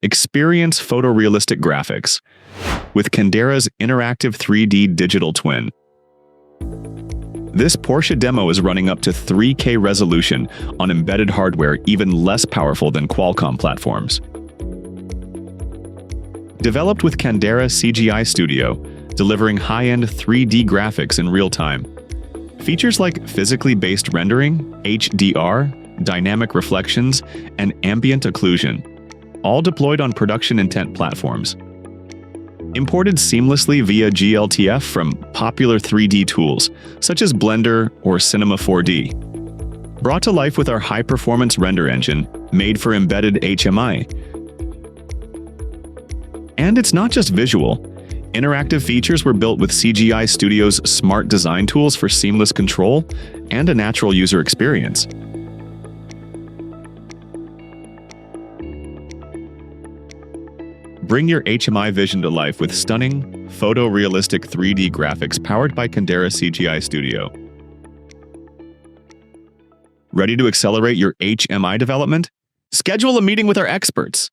Experience photorealistic graphics with Candera's interactive 3D digital twin. This Porsche demo is running up to 3K resolution on embedded hardware even less powerful than Qualcomm platforms. Developed with Candera CGI Studio, delivering high-end 3D graphics in real time. Features like physically based rendering, HDR, dynamic reflections, and ambient occlusion, all deployed on production intent platforms. Imported seamlessly via glTF from popular 3D tools, such as Blender or Cinema 4D. Brought to life with our high-performance render engine, made for embedded HMI. And it's not just visual. Interactive features were built with CGI Studio's smart design tools for seamless control and a natural user experience. Bring your HMI vision to life with stunning, photorealistic 3D graphics powered by Candera CGI Studio. Ready to accelerate your HMI development? Schedule a meeting with our experts.